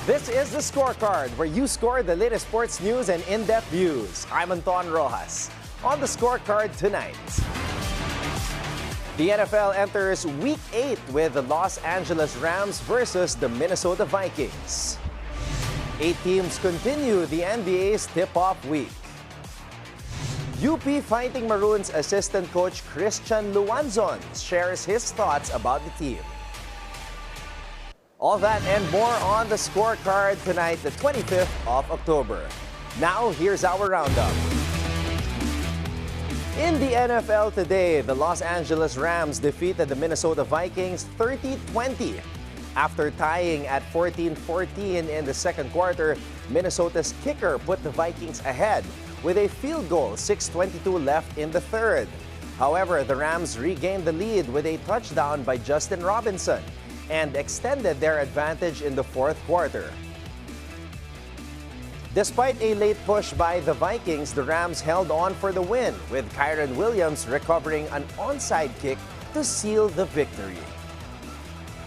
This is the Scorecard, where you score the latest sports news and in-depth views. I'm Anton Roxas. On the Scorecard tonight, the NFL enters Week 8 with the Los Angeles Rams versus the Minnesota Vikings. 8 teams continue the NBA's tip-off week. UP Fighting Maroons assistant coach Christian Luanzon shares his thoughts about the team. All that and more on the Scorecard tonight, the 25th of October. Now, here's our roundup. In the NFL today, the Los Angeles Rams defeated the Minnesota Vikings 30-20. After tying at 14-14 in the second quarter, Minnesota's kicker put the Vikings ahead with a field goal, 6:22 left in the third. However, the Rams regained the lead with a touchdown by Justin Robinson and extended their advantage in the fourth quarter. Despite a late push by the Vikings, the Rams held on for the win, with Kyren Williams recovering an onside kick to seal the victory.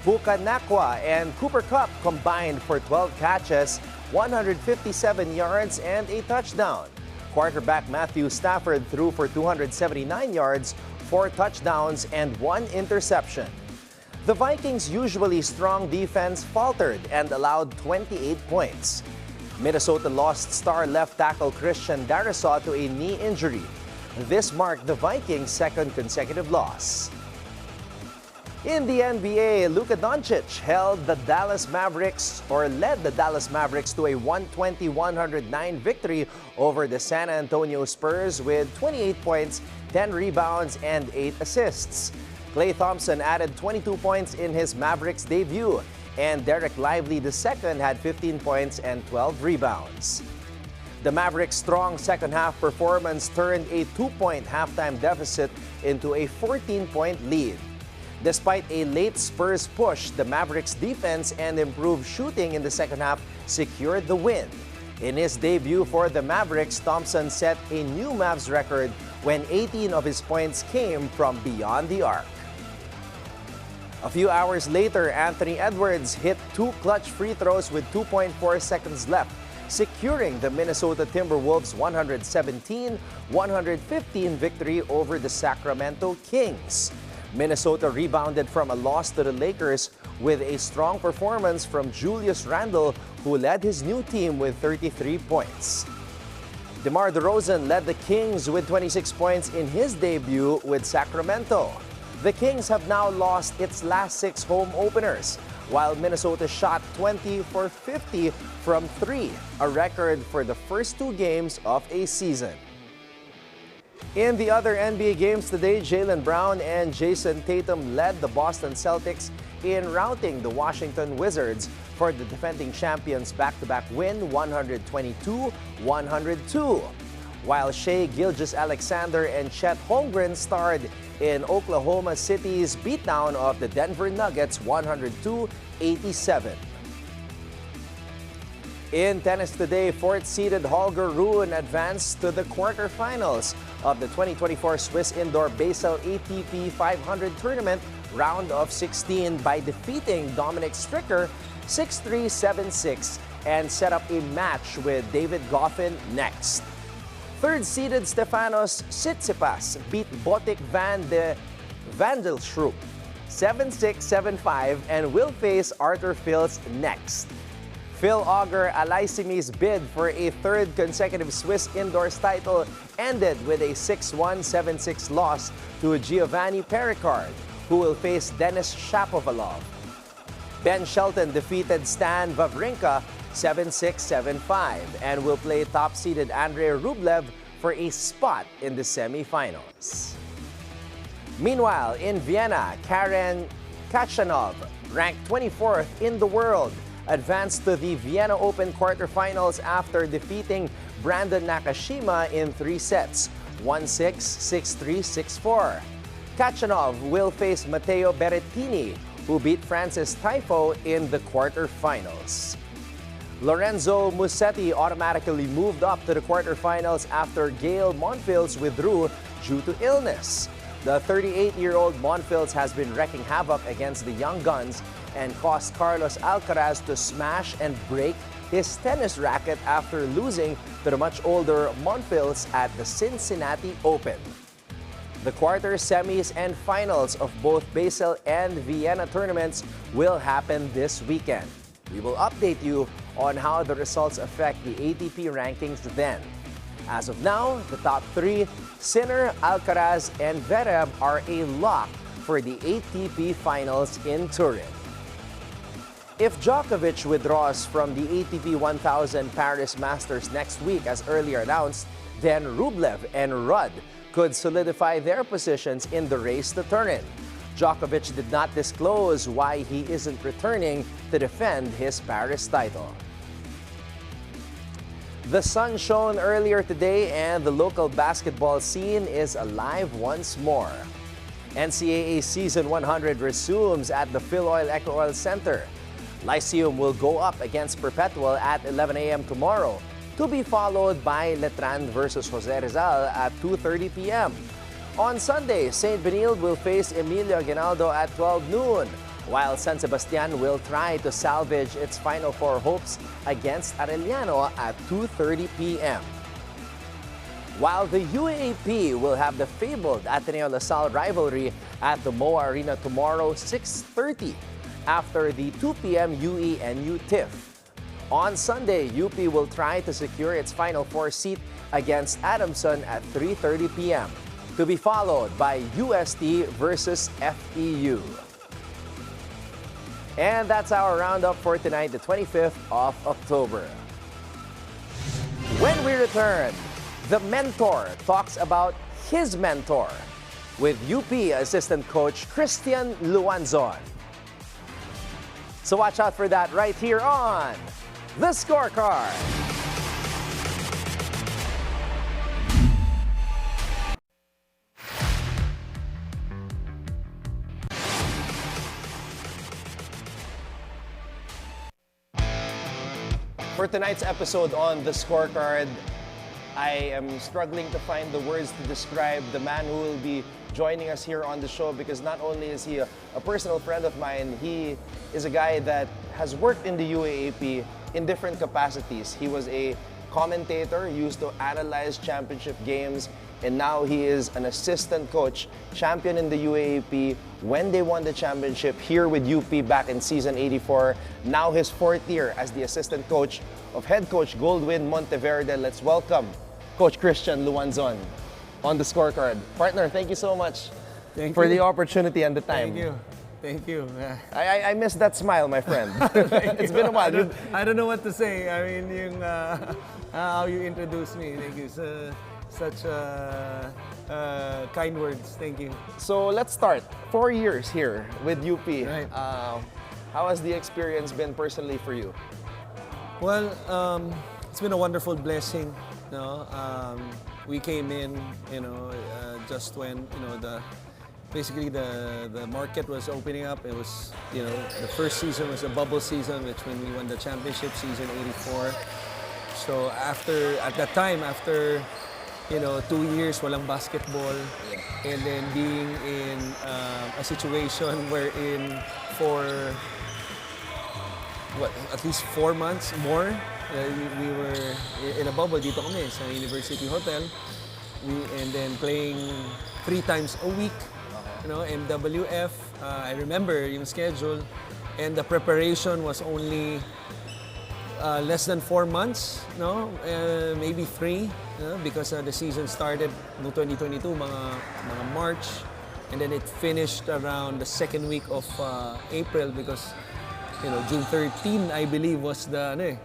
Puka Nacua and Cooper Kupp combined for 12 catches, 157 yards, and a touchdown. Quarterback Matthew Stafford threw for 279 yards, 4 touchdowns, and 1 interception. The Vikings' usually strong defense faltered and allowed 28 points. Minnesota lost star left tackle Christian Darrisaw to a knee injury. This marked the Vikings' second consecutive loss. In the NBA, Luka Doncic led the Dallas Mavericks to a 120-109 victory over the San Antonio Spurs with 28 points, 10 rebounds, and 8 assists. Klay Thompson added 22 points in his Mavericks debut, and Derek Lively II had 15 points and 12 rebounds. The Mavericks' strong second-half performance turned a 2-point halftime deficit into a 14-point lead. Despite a late Spurs push, the Mavericks' defense and improved shooting in the second half secured the win. In his debut for the Mavericks, Thompson set a new Mavs record when 18 of his points came from beyond the arc. A few hours later, Anthony Edwards hit 2 clutch free throws with 2.4 seconds left, securing the Minnesota Timberwolves' 117-115 victory over the Sacramento Kings. Minnesota rebounded from a loss to the Lakers with a strong performance from Julius Randle, who led his new team with 33 points. DeMar DeRozan led the Kings with 26 points in his debut with Sacramento. The Kings have now lost its last 6 home openers, while Minnesota shot 20 for 50 from 3, a record for the first 2 games of a season. In the other NBA games today, Jaylen Brown and Jason Tatum led the Boston Celtics in routing the Washington Wizards for the defending champions' back-to-back win, 122-102. While Shai Gilgeous-Alexander and Chet Holmgren starred in Oklahoma City's beatdown of the Denver Nuggets, 102-87. In tennis today, 4th-seeded Holger Rune advanced to the quarterfinals of the 2024 Swiss Indoor Basel ATP 500 Tournament round of 16 by defeating Dominic Stricker 6-3, 7-6 and set up a match with David Goffin next. 3rd-seeded Stefanos Tsitsipas beat Botic van de Vandelshoek 7-6, 7-5 and will face Arthur Fils next. Phil Auger Alaissimi's bid for a 3rd consecutive Swiss Indoors title ended with a 6-1, 7-6 loss to Giovanni Pericard, who will face Denis Shapovalov. Ben Shelton defeated Stan Wawrinka 7-6, 7-5 and will play top-seeded Andrei Rublev for a spot in the semifinals. Meanwhile, in Vienna, Karen Khachanov, ranked 24th in the world, advanced to the Vienna Open quarterfinals after defeating Brandon Nakashima in 3 sets, 1-6, 6-3, 6-4. Khachanov will face Matteo Berrettini, who beat Francis Tiafoe in the quarterfinals. Lorenzo Musetti automatically moved up to the quarterfinals after Gail Monfils withdrew due to illness. The 38-year-old Monfils has been wreaking havoc against the young guns and caused Carlos Alcaraz to smash and break his tennis racket after losing to the much older Monfils at the Cincinnati Open. The quarters, semis, and finals of both Basel and Vienna tournaments will happen this weekend. We will update you on how the results affect the ATP rankings then. As of now, the top three, Sinner, Alcaraz, and Zverev, are a lock for the ATP finals in Turin. If Djokovic withdraws from the ATP 1000 Paris Masters next week as earlier announced, then Rublev and Rudd could solidify their positions in the race to Turin. Djokovic did not disclose why he isn't returning to defend his Paris title. The sun shone earlier today and the local basketball scene is alive once more. NCAA Season 100 resumes at the Phil Oil Eco Oil Center. Lyceum will go up against Perpetual at 11 a.m. tomorrow, to be followed by Letran versus Jose Rizal at 2:30 p.m. On Sunday, St. Benilde will face Emilio Aguinaldo at 12 noon, while San Sebastian will try to salvage its Final Four hopes against Arellano at 2:30 p.m. While the UAAP will have the fabled Ateneo LaSalle rivalry at the MOA Arena tomorrow, 6:30, after the 2 p.m. UE and UTIF. On Sunday, UP will try to secure its Final Four seat against Adamson at 3:30 p.m., to be followed by UST versus FEU. And that's our roundup for tonight, the 25th of October. When we return, the mentor talks about his mentor with UP assistant coach Christian Luanzon. So watch out for that right here on The Scorecard. For tonight's episode on The Scorecard, I am struggling to find the words to describe the man who will be joining us here on the show, because not only is he a personal friend of mine, he is a guy that has worked in the UAAP in different capacities. He was a commentator, used to analyze championship games, and now he is an assistant coach, champion in the UAAP when they won the championship here with UP back in season 84. Now his fourth year as the assistant coach of head coach Goldwin Monteverde. Let's welcome Coach Christian Luanzon on The Scorecard. Partner, thank you so much for the opportunity and the time. Thank you. Thank you. I missed that smile, my friend. It's been a while. I don't know what to say. I mean, yung, how you introduced me. Thank you. Such kind words. Thank you. So let's start. 4 years here with UP. Right. How has the experience been personally for you? Well, it's been a wonderful blessing. No, we came in, just when basically the market was opening up. It was, the first season was a bubble season, which when we won the championship, season 84. So at that time, after 2 years walang basketball, and then being in a situation wherein for at least 4 months more, we were in a bubble dito kami sa University Hotel. And then playing 3 times a week, MWF. I remember yung schedule, and the preparation was only less than 4 months, maybe 3, because the season started no 2022 mga March, and then it finished around the second week of April, because June 13 I believe was the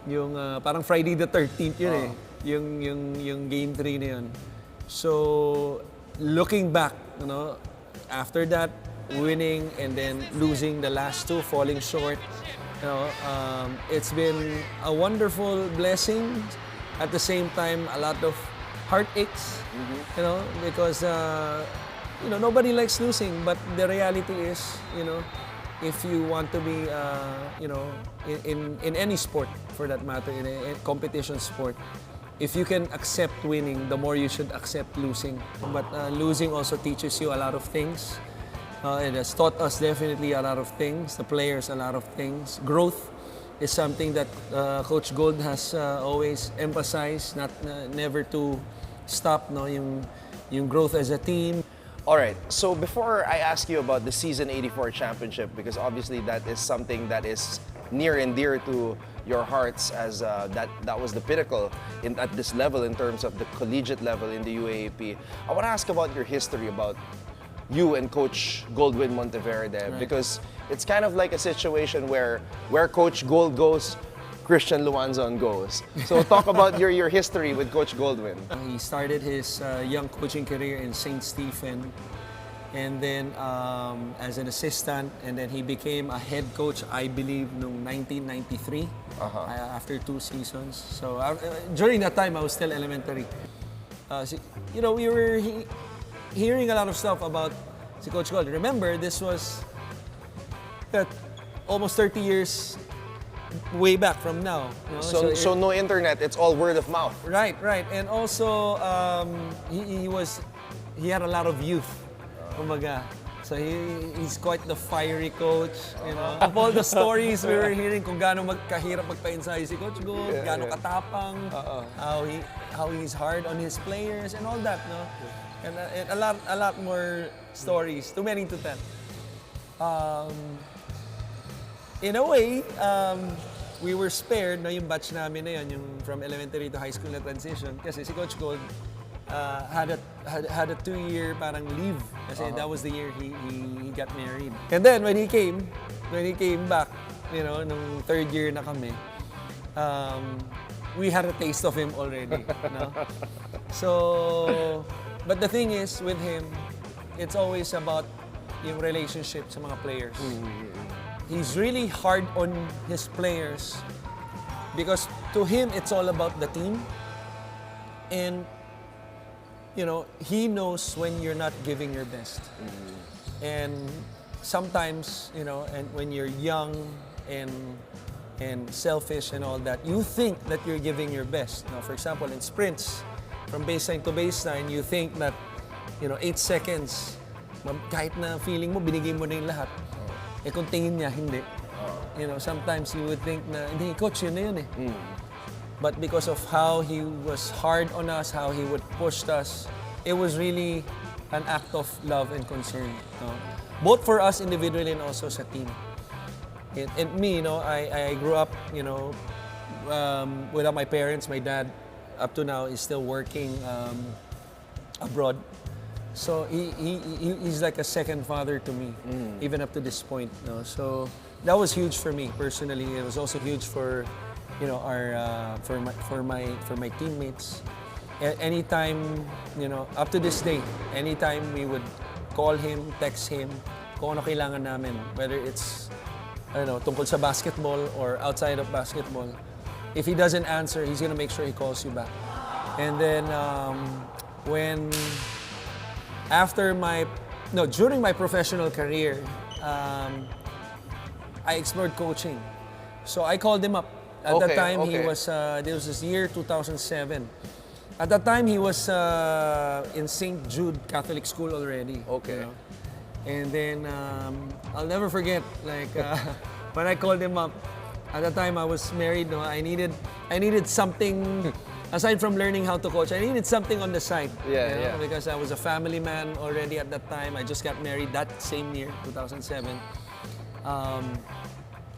yung parang Friday the 13th yun yung game 3 na yun. So looking back, after that, winning and then losing the last 2, falling short, it's been a wonderful blessing. At the same time, a lot of heartaches, because nobody likes losing, but the reality is, if you want to be, in any sport for that matter, in a competition sport, if you can accept winning, the more you should accept losing. But losing also teaches you a lot of things. It has taught us definitely a lot of things, the players a lot of things. Growth is something that Coach Gold has always emphasized, never to stop, no, yung growth as a team. All right, so before I ask you about the season 84 championship, because obviously that is something that is near and dear to your hearts, as that was the pinnacle at this level in terms of the collegiate level in the UAAP. I want to ask about your history, about you and Coach Goldwin Monteverde, Right. because it's kind of like a situation where Coach Gold goes, Christian Luanzon goes. So talk about your history with Coach Goldwin. He started his young coaching career in St. Stephen, and then as an assistant, and then he became a head coach, I believe, in 1993, after 2 seasons. So during that time, I was still elementary. We were hearing a lot of stuff about si Coach Gold. Remember, this was almost 30 years way back from now. You know? So no internet, it's all word of mouth. Right. And also, he had a lot of youth, kumbaga. So he's quite the fiery coach, you know. Of all the stories we were hearing kung gaano magkahirap magpa-ensayo si Coach Gold, gaano katapang, how he's hard on his players and all that, no. And a lot more stories, too many to tell. In a way, we were spared, no, yung batch namin na yun, yung from elementary to high school na transition, kasi si Coach Gold had a 2-year parang leave, kasi that was the year he got married. And then when he came back, you know, nung 3rd year na kami, we had a taste of him already, no? So, but the thing is with him, it's always about yung relationship sa mga players. He's really hard on his players because to him it's all about the team, and you know, he knows when you're not giving your best. And sometimes, you know, and when you're young and selfish and all that, you think that you're giving your best. Now, for example, in sprints from baseline to baseline, you think that, you know, 8 seconds, kahit na feeling mo binigay mo na yung lahat. Eh kung tingin niya, hindi. You know, sometimes you would think na, hindi, coach, yun na yun eh. But because of how he was hard on us, how he would push us, it was really an act of love and concern. Both for us individually and also sa team. And me, you know, I grew up, you know, without my parents. My dad, up to now, is still working abroad. So he's like a second father to me, even up to this point. No? So that was huge for me personally. It was also huge for, you know, our for my teammates. Anytime, you know, up to this day, anytime we would call him, text him, kung ano kailangan namin, whether it's, I don't know, tungkol sa basketball or outside of basketball, if he doesn't answer, he's gonna make sure he calls you back. And then during my professional career, I explored coaching. So I called him up. At that time, he was, this was year 2007. At that time, he was in St. Jude Catholic School already. Okay. You know? And then, I'll never forget, like, when I called him up, at that time I was married, no? I needed something, aside from learning how to coach, I needed something on the side. Yeah. Because I was a family man already at that time. I just got married that same year, 2007.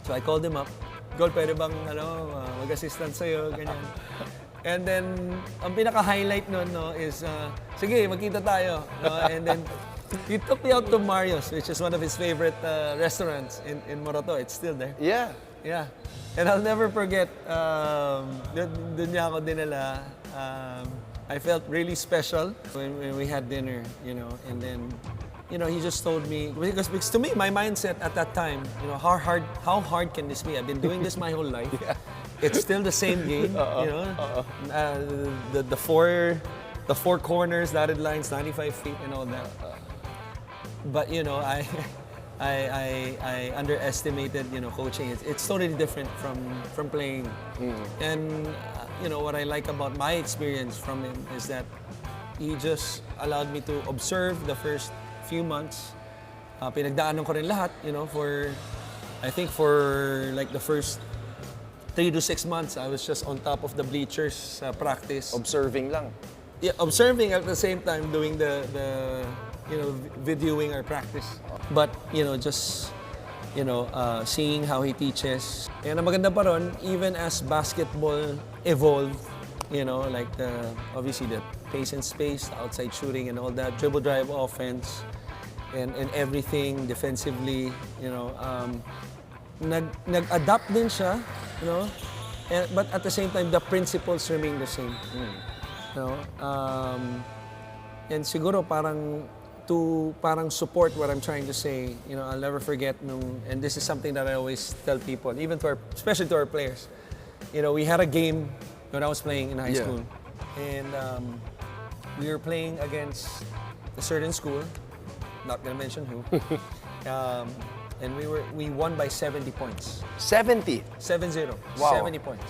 So I called him up. Gold, pwede bang mag-assistant sa'yo, ganyan. And then, ang pinaka-highlight nun, no, is, sige, magkita tayo. No? And then, he took me out to Mario's, which is one of his favorite restaurants in Moroto. It's still there. Yeah. Yeah. And I'll never forget, dun niya ako dinala. I felt really special when we had dinner, you know, and then, you know, he just told me, because to me, my mindset at that time, you know, how hard can this be? I've been doing this my whole life. Yeah. It's still the same game, you know. The four corners, dotted lines, 95 feet, and all that. But you know, I underestimated, you know, coaching. It's totally different from playing. And you know what I like about my experience from him is that he just allowed me to observe the first few months, pinagdaanan ko rin lahat, I think for like the first 3 to 6 months, I was just on top of the bleachers sa practice. Observing lang. Yeah, observing at the same time doing the videoing our practice. But, just, seeing how he teaches. And ang maganda pa ron, even as basketball evolved, like obviously the pace and space, the outside shooting and all that, dribble drive offense, and everything defensively, nag-adapt din siya, but at the same time, the principles remain the same. And siguro parang support what I'm trying to say, I'll never forget and this is something that I always tell people, even especially to our players. We had a game when I was playing in high school, and we were playing against a certain school, not gonna mention who, and we won by 70 points. 70? 7-0. Wow. 70 points.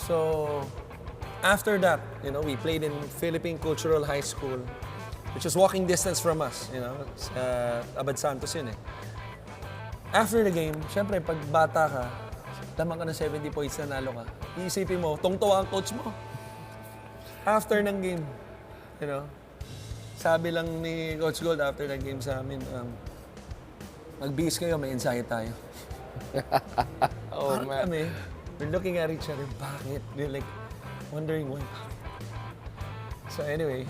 So after that, we played in Philippine Cultural High School, which is walking distance from us, Abad Santos yun eh. After the game, syempre pag bata ka, lamang ka ng 70 points, nanalo ka. Iisipin mo, tungtuwa ang coach mo. After ng game, sabi lang ni Coach Gold after the game sa amin, mag-bihis kayo, may insight tayo. Oh, man. Kami, we're looking at each other, bakit? We're like, wondering why. So anyway,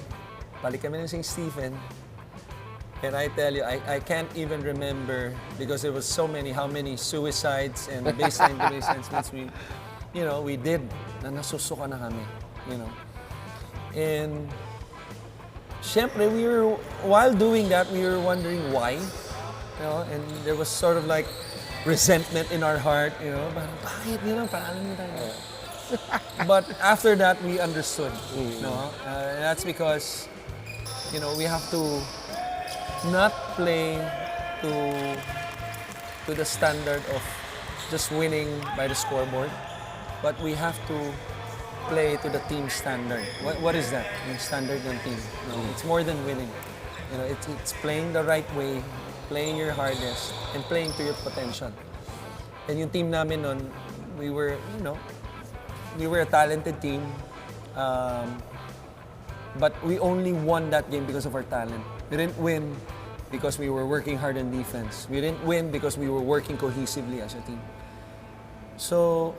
balik kami ng St. Stephen. And I tell you, I can't even remember because there was how many suicides and baseline to baseline splits we did na nasusuka na kami, And syempre, while doing that, we were wondering why, and there was sort of like resentment in our heart, bakit parang mo tayo. But after that, we understood, and that's because, we have to not play to the standard of just winning by the scoreboard, but we have to play to the team standard. What is that? Yung standard ng team. It's more than winning. It's playing the right way, playing your hardest, and playing to your potential. And yung team namin nun, we were a talented team, but we only won that game because of our talent. We didn't win because we were working hard on defense. We didn't win because we were working cohesively as a team. So,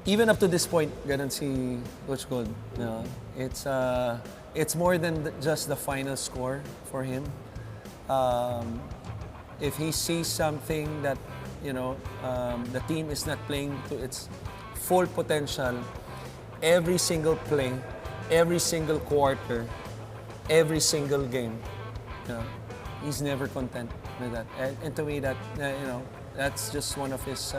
even up to this point, ganun si Coach Gold, it's more than just the final score for him. If he sees something that, the team is not playing to its full potential, every single play, every single quarter, every single game, he's never content with that. And to me, that that's just one of his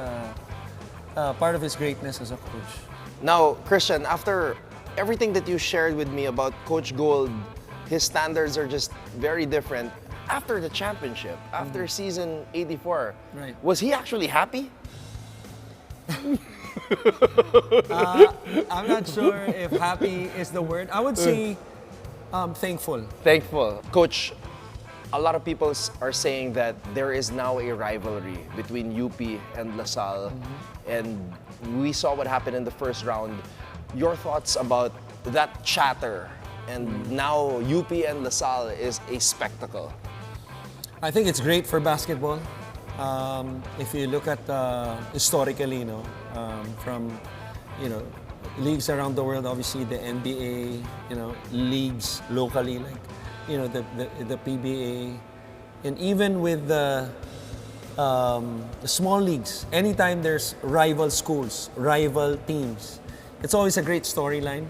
part of his greatness as a coach. Now, Christian, after everything that you shared with me about Coach Gold, his standards are just very different. After the championship, after season 84, right. Was he actually happy? I'm not sure if happy is the word. I would say thankful. Thankful. Coach, a lot of people are saying that there is now a rivalry between UP and LaSalle, and we saw what happened in the first round. Your thoughts about that chatter, and now UP and LaSalle is a spectacle? I think it's great for basketball. If you look at historically, from leagues around the world, obviously the NBA, leagues locally like the PBA, and even with the small leagues, anytime there's rival schools, rival teams, it's always a great storyline.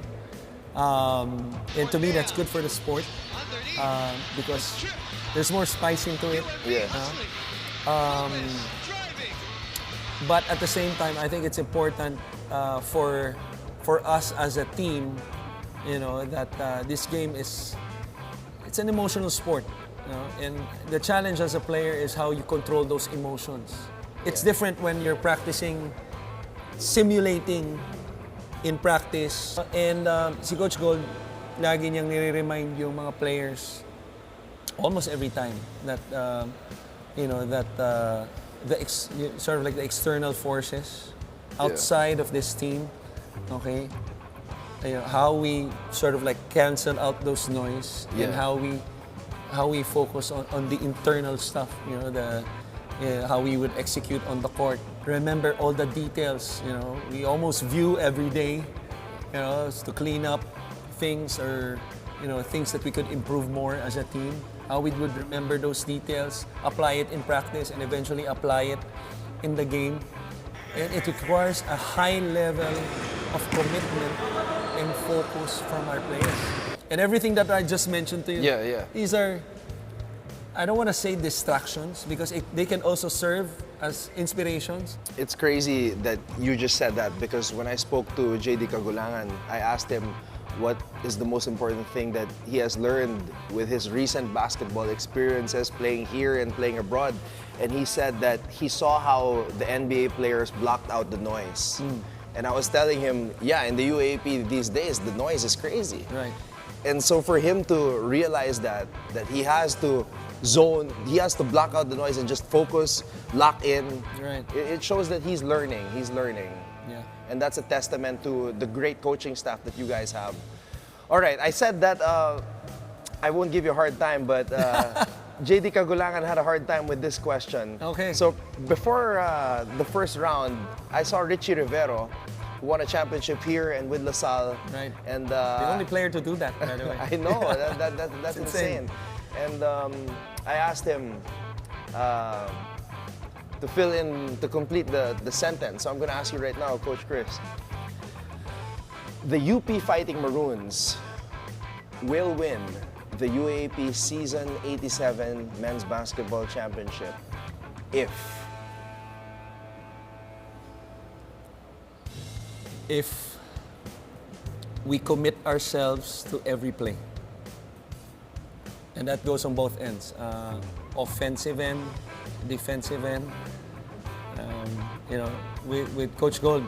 And to me, that's good for the sport because there's more spice into it. Yeah. But at the same time, I think it's important for us as a team, that this game it's an emotional sport, and the challenge as a player is how you control those emotions. It's different when you're practicing, simulating in practice. And si Coach Gold, lagi niyang nire-remind yung mga players almost every time that sort of like the external forces outside of this team, okay, how we sort of like cancel out those noise and how we focus on the internal stuff, how we would execute on the court. Remember all the details, we almost view every day, to clean up things or, things that we could improve more as a team. How we would remember those details, apply it in practice, and eventually apply it in the game. And it requires a high level of commitment and focus from our players. And everything that I just mentioned to you, these are, I don't want to say distractions, because they can also serve as inspirations. It's crazy that you just said that, because when I spoke to JD Cagulangan, I asked him what is the most important thing that he has learned with his recent basketball experiences playing here and playing abroad. And he said that he saw how the NBA players blocked out the noise. And I was telling him, in the UAP these days, the noise is crazy. Right. And so for him to realize that he has to zone, he has to block out the noise and just focus, lock in. Right. It shows that he's learning. Yeah. And that's a testament to the great coaching staff that you guys have. All right, I said that I won't give you a hard time, but JD Cagulangan had a hard time with this question. Okay. So before the first round, I saw Richie Rivero, who won a championship here and with LaSalle. Right. And the only player to do that, by the way. I know, that's insane. And I asked him to complete the sentence. So I'm going to ask you right now, Coach Chris. The UP Fighting Maroons will win the UAP Season 87 Men's Basketball Championship if we commit ourselves to every play. And that goes on both ends, offensive end, defensive end. With Coach Gold,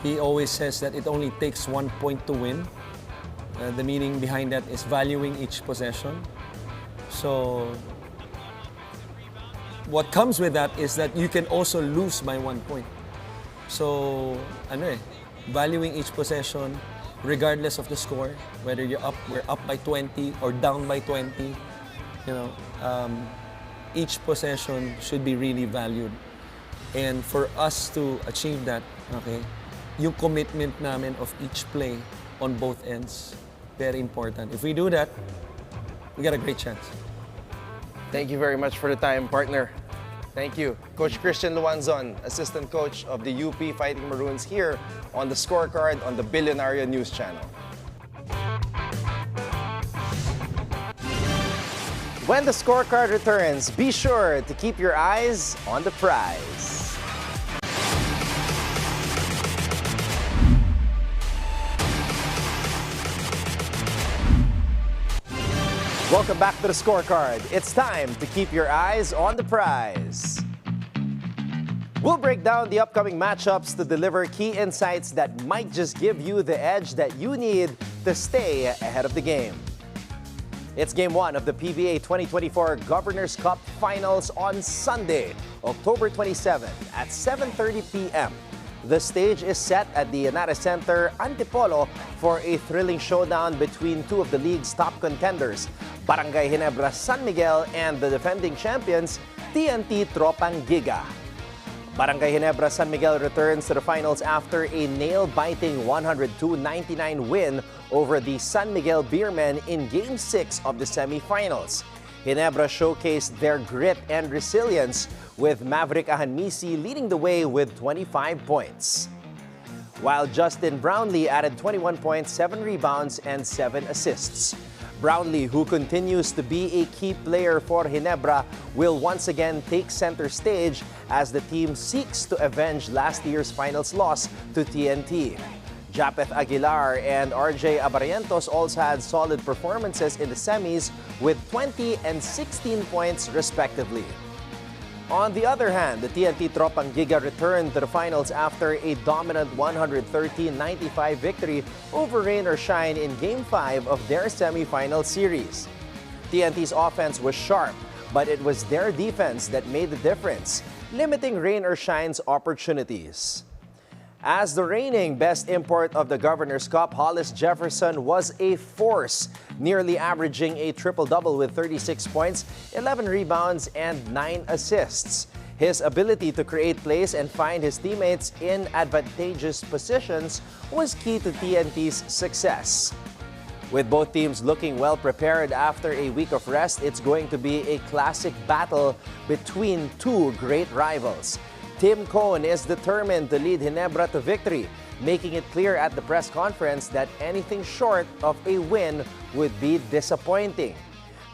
he always says that it only takes 1 point to win. The meaning behind that is valuing each possession. So what comes with that is that you can also lose by 1 point. So valuing each possession regardless of the score, whether we're up by 20 or down by 20, each possession should be really valued. And for us to achieve that, yung commitment namin of each play on both ends, very important. If we do that, we got a great chance. Thank you very much for the time, partner. Thank you. Coach Christian Luanzon, assistant coach of the UP Fighting Maroons, here on the Scorecard on the Billionaire News Channel. When the Scorecard returns, be sure to keep your eyes on the prize. Welcome back to the Scorecard. It's time to keep your eyes on the prize. We'll break down the upcoming matchups to deliver key insights that might just give you the edge that you need to stay ahead of the game. It's Game 1 of the PBA 2024 Governors Cup Finals on Sunday, October 27 at 7:30 p.m. The stage is set at the Yanara Center, Antipolo, for a thrilling showdown between two of the league's top contenders, Barangay Ginebra San Miguel and the defending champions, TNT Tropang Giga. Barangay Ginebra San Miguel returns to the finals after a nail-biting 102-99 win over the San Miguel Beermen in Game 6 of the semifinals. Ginebra showcased their grit and resilience, with Maverick Ahanmisi leading the way with 25 points. While Justin Brownlee added 21 points, 7 rebounds, and 7 assists. Brownlee, who continues to be a key player for Ginebra, will once again take center stage as the team seeks to avenge last year's finals loss to TNT. Japeth Aguilar and RJ Abarrientos also had solid performances in the semis with 20 and 16 points respectively. On the other hand, the TNT Tropang Giga returned to the finals after a dominant 113-95 victory over Rain or Shine in Game 5 of their semifinal series. TNT's offense was sharp, but it was their defense that made the difference, limiting rain or shine's opportunities. As the reigning best import of the Governor's Cup, Hollis Jefferson was a force, nearly averaging a triple-double with 36 points, 11 rebounds, and 9 assists. His ability to create plays and find his teammates in advantageous positions was key to TNT's success. With both teams looking well prepared after a week of rest, it's going to be a classic battle between two great rivals. Tim Cohn is determined to lead Ginebra to victory, making it clear at the press conference that anything short of a win would be disappointing.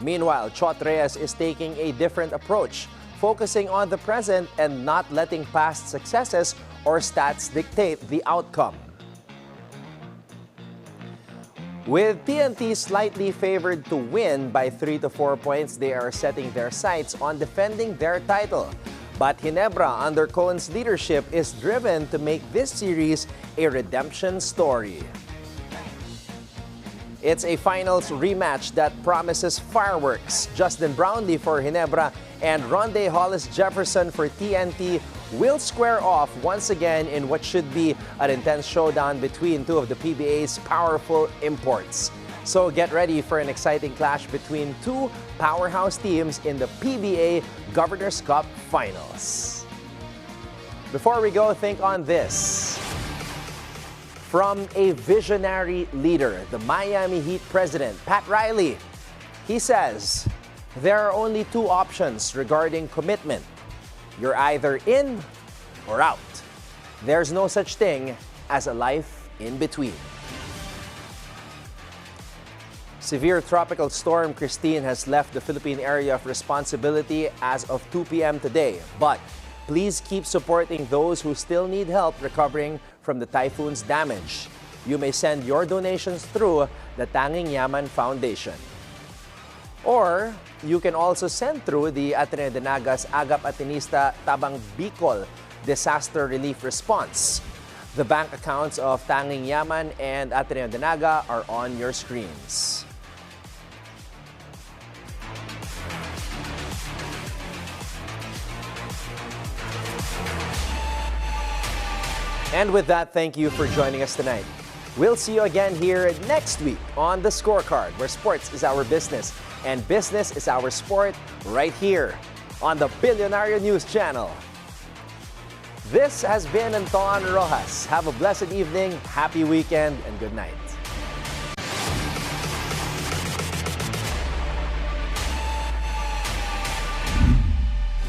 Meanwhile, Chot Reyes is taking a different approach, focusing on the present and not letting past successes or stats dictate the outcome. With TNT slightly favored to win by 3 to 4 points, they are setting their sights on defending their title. But Ginebra, under Cohen's leadership, is driven to make this series a redemption story. It's a finals rematch that promises fireworks. Justin Brownlee for Ginebra and Rondae Hollis Jefferson for TNT will square off once again in what should be an intense showdown between two of the PBA's powerful imports. So get ready for an exciting clash between two powerhouse teams in the PBA Governor's Cup Finals. Before we go, think on this. From a visionary leader, the Miami Heat president, Pat Riley, he says, there are only two options regarding commitment. You're either in or out. There's no such thing as a life in between. Severe tropical storm Christine has left the Philippine area of responsibility as of 2 p.m. today. But please keep supporting those who still need help recovering from the typhoon's damage. You may send your donations through the Tanging Yaman Foundation. Or you can also send through the Ateneo de Naga's Agap Atenista Tabang Bicol Disaster Relief Response. The bank accounts of Tanging Yaman and Ateneo de Naga are on your screens. And with that, thank you for joining us tonight. We'll see you again here next week on The Scorecard, where sports is our business and business is our sport, right here on the Billionaire News Channel. This has been Anton Roxas. Have a blessed evening, happy weekend, and good night.